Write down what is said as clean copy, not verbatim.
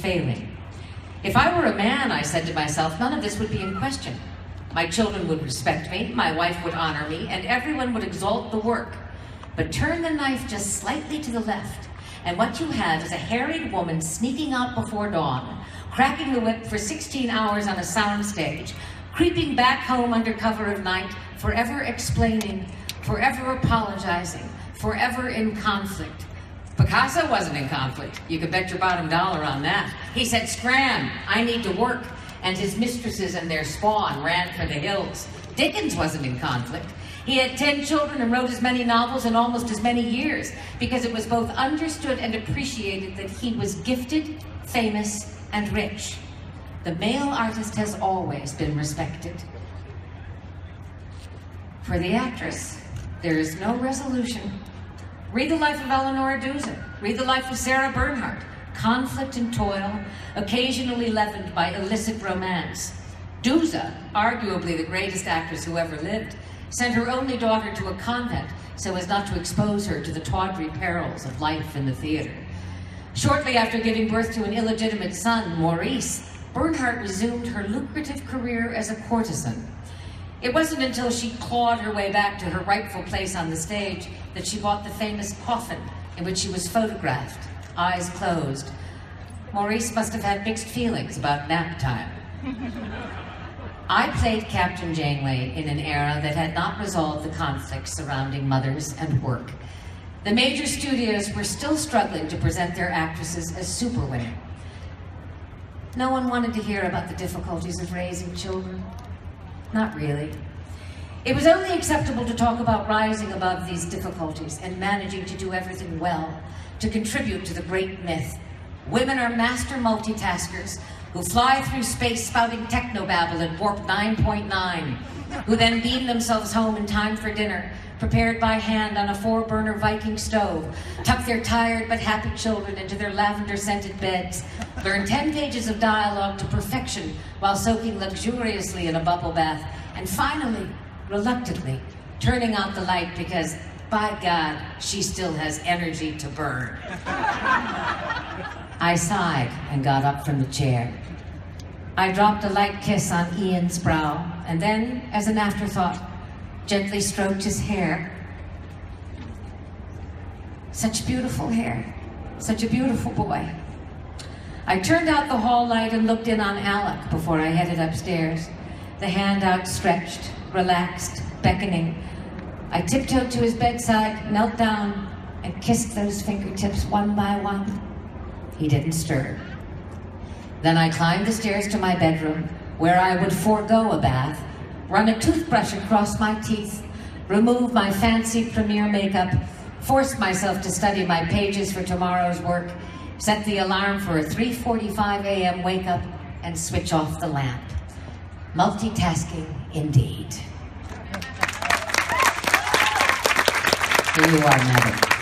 failing. If I were a man, I said to myself, none of this would be in question. My children would respect me, my wife would honor me, and everyone would exalt the work. But turn the knife just slightly to the left, and what you have is a harried woman sneaking out before dawn, cracking the whip for 16 hours on a soundstage, creeping back home under cover of night, forever explaining, forever apologizing, forever in conflict. Picasso wasn't in conflict. You could bet your bottom dollar on that. He said, "Scram, I need to work." And his mistresses and their spawn ran for the hills. Dickens wasn't in conflict. He had 10 children and wrote as many novels in almost as many years because it was both understood and appreciated that he was gifted, famous, and rich. The male artist has always been respected. For the actress, there is no resolution. Read the life of Eleanor Duse. Read the life of Sarah Bernhardt. Conflict and toil, occasionally leavened by illicit romance. Duse, arguably the greatest actress who ever lived, sent her only daughter to a convent so as not to expose her to the tawdry perils of life in the theater. Shortly after giving birth to an illegitimate son, Maurice, Bernhardt resumed her lucrative career as a courtesan. It wasn't until she clawed her way back to her rightful place on the stage that she bought the famous coffin in which she was photographed, eyes closed. Maurice must have had mixed feelings about nap time. I played Captain Janeway in an era that had not resolved the conflicts surrounding mothers and work. The major studios were still struggling to present their actresses as superwomen. No one wanted to hear about the difficulties of raising children. Not really. It was only acceptable to talk about rising above these difficulties and managing to do everything well, to contribute to the great myth. Women are master multitaskers who fly through space spouting technobabble at warp 9.9, who then beam themselves home in time for dinner, prepared by hand on a 4-burner Viking stove, tuck their tired but happy children into their lavender-scented beds, learn 10 pages of dialogue to perfection while soaking luxuriously in a bubble bath, and finally, reluctantly, turning out the light because, by God, she still has energy to burn. I sighed and got up from the chair. I dropped a light kiss on Ian's brow, and then, as an afterthought, gently stroked his hair. Such beautiful hair, such a beautiful boy. I turned out the hall light and looked in on Alec before I headed upstairs, the hand outstretched, relaxed, beckoning. I tiptoed to his bedside, knelt down, and kissed those fingertips one by one. He didn't stir. Then I climbed the stairs to my bedroom, where I would forego a bath, run a toothbrush across my teeth, remove my fancy premiere makeup, force myself to study my pages for tomorrow's work, set the alarm for a 3:45 a.m. wake-up, and switch off the lamp. Multitasking indeed. Here you are, madam.